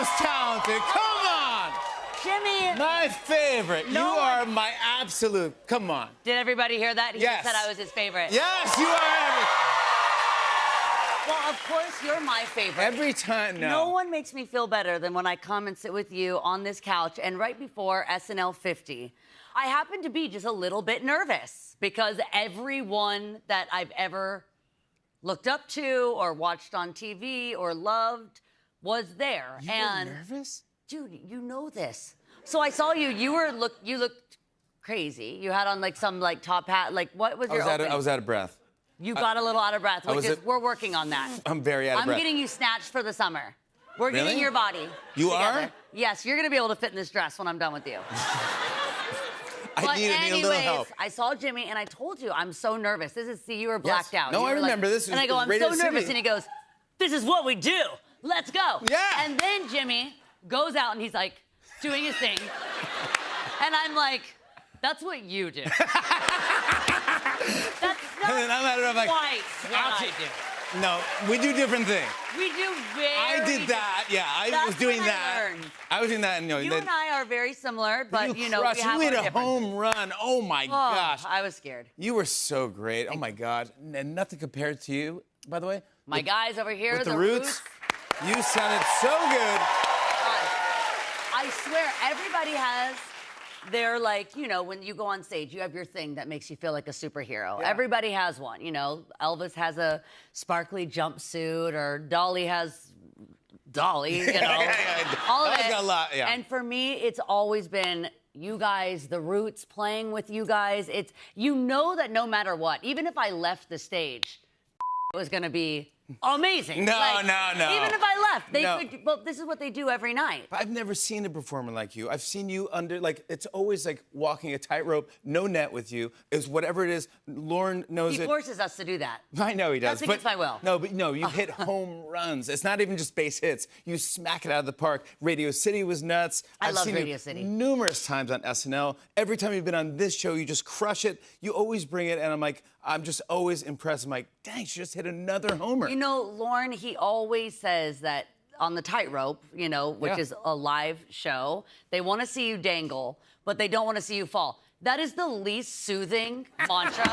most talented. Come on. Jimmy. My favorite. You are my absolute. Come on. Did everybody hear that? He Yes. said I was his favorite. Yes, you are everything. Well, of course, you're my favorite. Every time, No one makes me feel better than when I come and sit with you on this couch. And right before SNL 50, I happen to be just a little bit nervous because everyone that I've ever looked up to or watched on TV or loved was there. You and were nervous? dude, you know this. So I saw you. You looked crazy. You had on like some like top hat. Like what was your opening? I was out of breath. You got a little out of breath, which is we're working on that. I'm very out of breath. I'm getting you snatched for the summer. We're Really? getting your body. You together. are? Yes, you're gonna be able to fit in this dress when I'm done with you. I need a little help. I saw Jimmy and I told you I'm so nervous. You were blacked out. No, You I were remember this. And I go, I'm Radio so nervous, City. and he goes, this is what we do. Let's go. Yeah. And then Jimmy goes out and he's like doing his thing, and I'm like, that's what you do. That's not And then I'm at it, I'm like, quite what I do. No, we do different things. We do very. I did that. Yeah, I was doing that. I was doing that, and You and I are very similar, but you know, we have you hit our a differences. home run. Oh my gosh. I was scared. You were so great. Oh my God. And nothing compared to you, by the way. My guys over here, With the Roots. You sounded so good. I swear, everybody has their, like, you know, when you go on stage, you have your thing that makes you feel like a superhero. Yeah. Everybody has one, you know. Elvis has a sparkly jumpsuit, or Dolly has Dolly, you know. All of Dolly's it. got a lot, yeah. And for me, it's always been you guys, the Roots, playing with you guys. It's, you know that no matter what, even if I left the stage, it was going to be amazing. No, Like, no. Even if I left, they No. could. Well, this is what they do every night. I've never seen a performer like you. I've seen you under, like, it's always like walking a tightrope, no net with you. Is whatever it is, Lauren knows He it. forces us to do that. I know he does. That's against my will. No, but no, you hit home runs. It's not even just base hits. You smack it out of the park. Radio City was nuts. I love seen Radio you City. numerous times on SNL. Every time you've been on this show, you just crush it. You always bring it, and I'm just always impressed. I'm like, dang, she just hit another homer. You know, Lauren, he always says that on the tightrope, you know, which is a live show, they want to see you dangle, but they don't want to see you fall. That is the least soothing mantra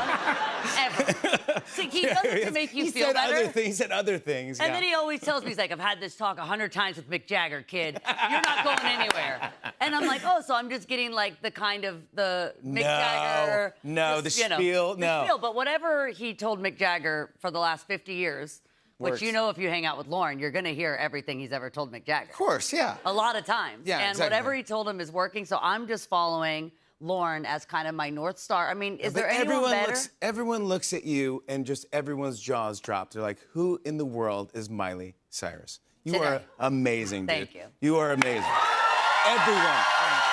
ever. See, he does it to make you feel better. He said other things. And then he always tells me, he's like, I've had this talk 100 times with Mick Jagger, kid. You're not going anywhere. And I'm like, oh, so I'm just getting like the kind of the Mick Jagger. The spiel. The spiel. But whatever he told Mick Jagger for the last 50 years, Works. which you know if you hang out with Lauren, you're going to hear everything he's ever told Mick Jagger. Of course, yeah. A lot of times. Yeah, and exactly. whatever he told him is working. So I'm just following Lauren as kind of my North Star. I mean, is there anyone better? Everyone looks at you and just everyone's jaws drop. They're like, who in the world is Miley Cyrus? You Today. are amazing, dude. Thank you. You are amazing.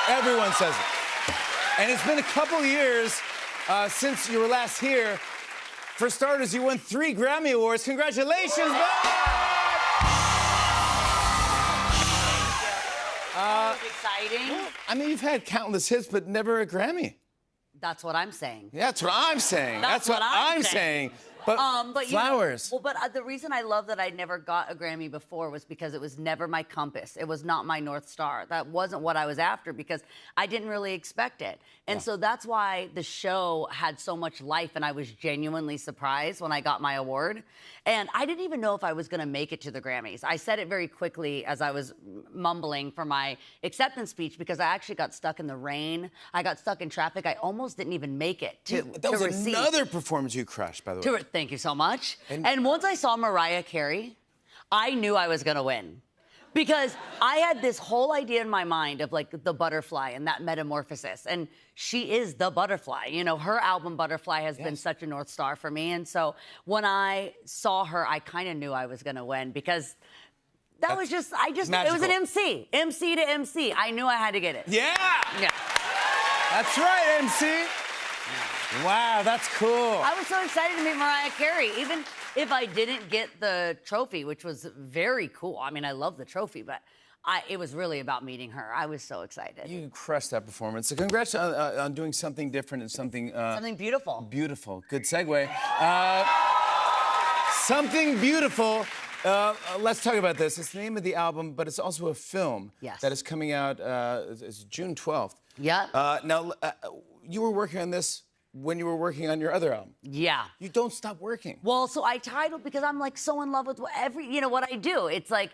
Everyone says it. And it's been a couple years since you were last here. For starters, you won 3 Grammy Awards. Congratulations, man! Exciting. I mean, you've had countless hits, but never a Grammy. That's what I'm saying. Yeah, that's what I'm saying. That's what I'm saying. But, But you know- flowers. well, but the reason I love that I never got a Grammy before was because it was never my compass. It was not my North Star. That wasn't what I was after because I didn't really expect it. And so that's why the show had so much life, and I was genuinely surprised when I got my award. And I didn't even know if I was going to make it to the Grammys. I said it very quickly as I was mumbling for my acceptance speech because I actually got stuck in the rain. I got stuck in traffic. I almost didn't even make it to That was receive. another performance you crushed, by the way. Thank you so much. And- And once I saw Mariah Carey, I knew I was going to win. Because I had this whole idea in my mind of like the butterfly and that metamorphosis. And she is the butterfly. You know, her album Butterfly has been such a North Star for me. And so when I saw her, I kind of knew I was going to win because it was magical. an MC. MC to MC. I knew I had to get it. Yeah! Yeah. That's right, MC. Wow, that's cool. I was so excited to meet Mariah Carey, even if I didn't get the trophy, which was very cool. I mean, I love the trophy, but it was really about meeting her. I was so excited. You crushed that performance. So congrats on doing something different and something... Something beautiful. Beautiful. Good segue. Something beautiful Let's talk about this. It's the name of the album, but it's also a film Yes. that is coming out. It's June 12th. Yeah. Now, you were working on this when you were working on your other album. Yeah. You don't stop working. Well, so I titled because I'm like so in love with what I do. It's like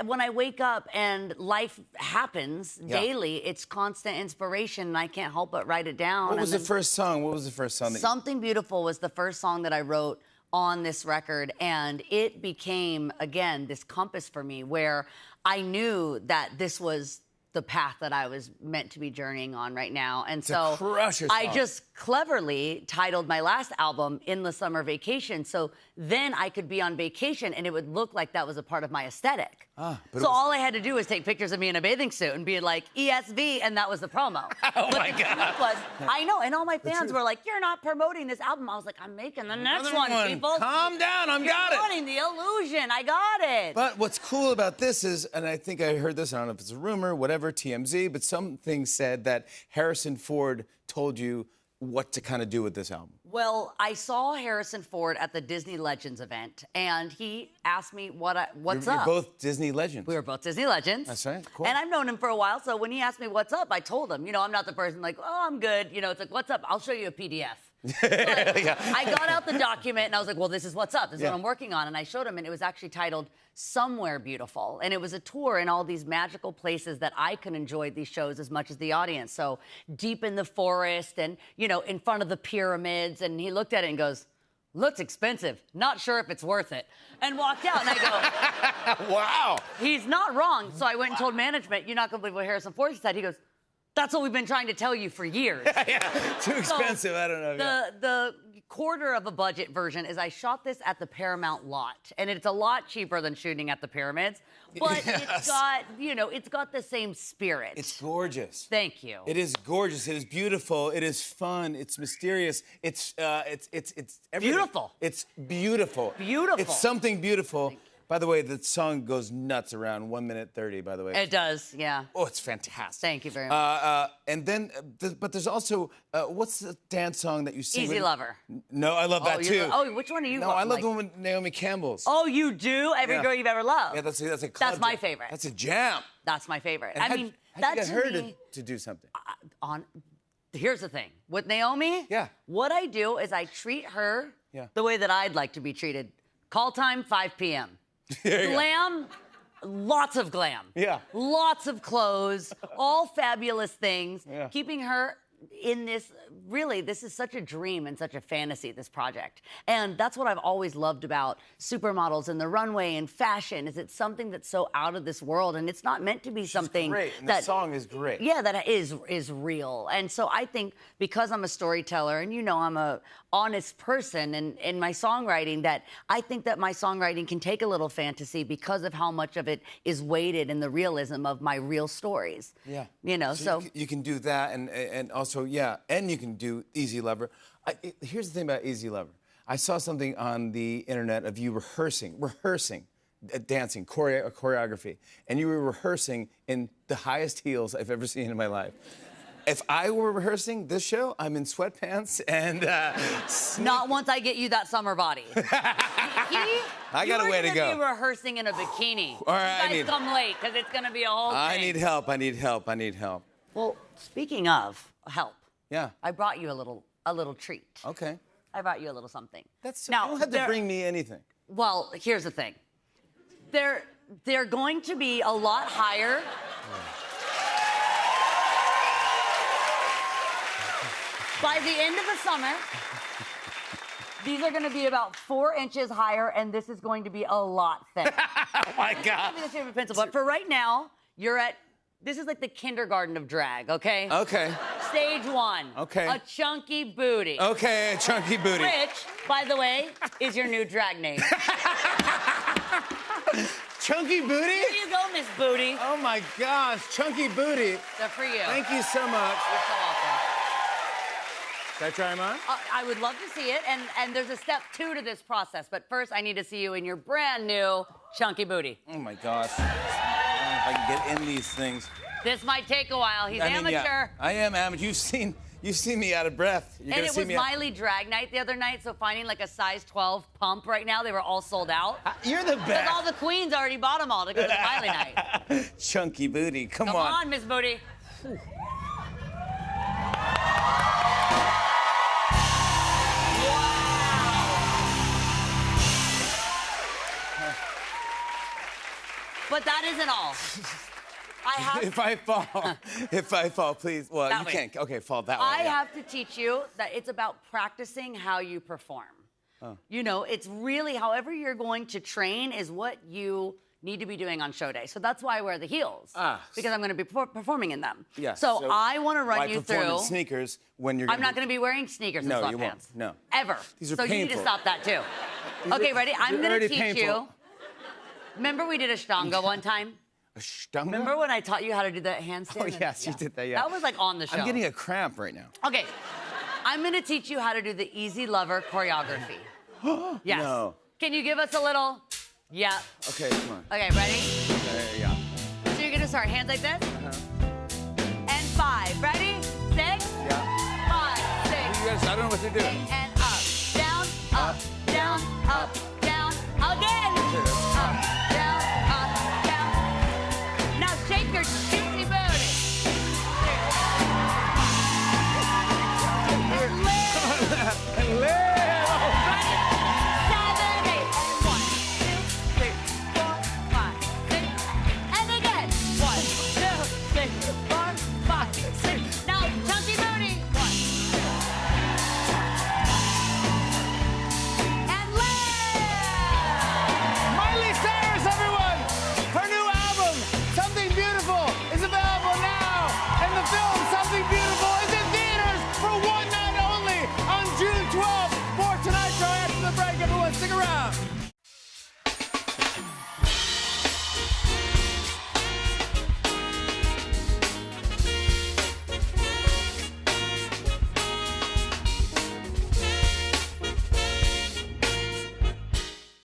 when I wake up and life happens daily, it's constant inspiration, and I can't help but write it down. What was the first song? What was the first song? Something Beautiful was the first song that I wrote on this record, and it became, again, this compass for me where I knew that this was the path that I was meant to be journeying on right now. And so crush your I song. just cleverly titled my last album In the Summer Vacation, so then I could be on vacation and it would look like that was a part of my aesthetic. but So all I had to do was take pictures of me in a bathing suit and be like, ESV, and that was the promo. Oh, But my the God. truth was, I know, and all my fans truth. were like, you're not promoting this album. I was like, I'm making the next Another one, people. Calm down, You're got it. wanting the illusion. I got it. But what's cool about this is, and I think I heard this, I don't know if it's a rumor, whatever, TMZ, but something said that Harrison Ford told you what to kind of do with this album. Well, I saw Harrison Ford at the Disney Legends event, and he asked me what's You're up. both Disney legends. We were both Disney Legends. That's right, cool. And I've known him for a while, so when he asked me what's up, I told him, I'm not the person like, oh, I'm good. It's like, what's up? I'll show you a PDF. I got out the document and I was like, well, this is what's up. This is what I'm working on. And I showed him, and it was actually titled Somewhere Beautiful. And it was a tour in all these magical places that I could enjoy these shows as much as the audience. So deep in the forest and, in front of the pyramids. And he looked at it and goes, looks expensive. Not sure if it's worth it. And walked out. And I go, Wow. he's not wrong. So I went and told management, you're not going to believe what Harrison Ford said. He goes, that's what we've been trying to tell you for years. Too expensive, I don't know. The quarter of a budget version is I shot this at the Paramount lot, and it's a lot cheaper than shooting at the pyramids, but it's got the same spirit. It's gorgeous. Thank you. It is gorgeous. It is beautiful. It is fun. It's mysterious. It's everything. Beautiful. It's beautiful. Beautiful. It's something beautiful. By the way, the song goes nuts around 1 minute 30. By the way, It does, yeah. Oh, it's fantastic. Thank you very much. And then, but there's also what's the dance song that you sing? Easy Lover. No, I love that too. Which one are you? No, I love the one with Naomi Campbell's. Oh, you do? Every Girl You've Ever Loved. Yeah, that's a club That's my jam. favorite. That's a jam. That's my favorite. And I how'd mean, you that get to her me, to do something? Here's the thing. With Naomi, what I do is I treat her the way that I'd like to be treated. Call time, 5 p.m. Glam, lots of glam. Yeah. Lots of clothes, all fabulous things. Yeah. Keeping her in this, really, this is such a dream and such a fantasy, this project. And that's what I've always loved about supermodels and the runway and fashion, is it's something that's so out of this world, and it's not meant to be something great. And that the song is great. Yeah, that is real. And so I think because I'm a storyteller and I'm a honest person and in my songwriting, that I think that my songwriting can take a little fantasy because of how much of it is weighted in the realism of my real stories. Yeah. So you can do that, and also, and you can do Easy Lover. Here's the thing about Easy Lover. I saw something on the internet of you rehearsing, dancing, choreography, and you were rehearsing in the highest heels I've ever seen in my life. If I were rehearsing this show, I'm in sweatpants and... not once I get you that summer body. I got a way to go. You're going to be rehearsing in a bikini. All right, you guys come late, because it's going to be a whole thing. I need help, I need help, I need help. Well, speaking of help, Yeah. I brought you a little treat. Okay. I brought you a little something. You don't have to bring me anything. Well, here's the thing. They're going to be a lot higher. By the end of the summer, these are going to be about 4 inches higher, and this is going to be a lot thicker. Oh, my God. Maybe the favorite pencil, but for right now, this is like the kindergarten of drag, okay? Okay. Stage 1. Okay. A chunky booty. Okay, a chunky booty. Which, by the way, is your new drag name. Chunky booty? Here you go, Miss Booty. Oh my gosh, chunky booty. They're for you. Thank you so much. You're so welcome. Can I try them on? I would love to see it, and there's a step 2 to this process. But first, I need to see you in your brand new chunky booty. Oh my gosh. I don't know if I can get in these things. This might take a while. He's amateur. Yeah, I am amateur. You see me out of breath. You're And gonna it see was me. Miley drag night the other night, so finding like a size 12 pump right now, they were all sold out. You're the Because best. all the queens already bought them all to go to the Miley night. Chunky booty. Come Come on, Miss Booty. But that isn't all. I have If I fall, please. Well, That you way. can't. Okay, fall that way. I yeah. have to teach you that it's about practicing how you perform. You know, it's really however you're going to train is what you need to be doing on show day. So that's why I wear the heels. Because I'm going to be performing in them. Yeah, So I want to why run you perform in through. sneakers when you're. I'm not going to be wearing sneakers and No, sweatpants. you won't. No. Ever. These are so you need to painful. stop that too. Okay, ready? I'm they're going already to teach painful. you. Remember we did Ashtanga one time? A Ashtanga? Remember when I taught you how to do the handstand? Oh, yes, you did that, yeah. That was like on the show. I'm getting a cramp right now. Okay, I'm gonna teach you how to do the Easy Lover choreography. Yes. No. Can you give us a little? Yeah. Okay, come on. Okay, ready? Yeah. So you're gonna start hands like this. And 5. Ready? 6. Yeah. 5, 6. You guys, I don't know what to do. And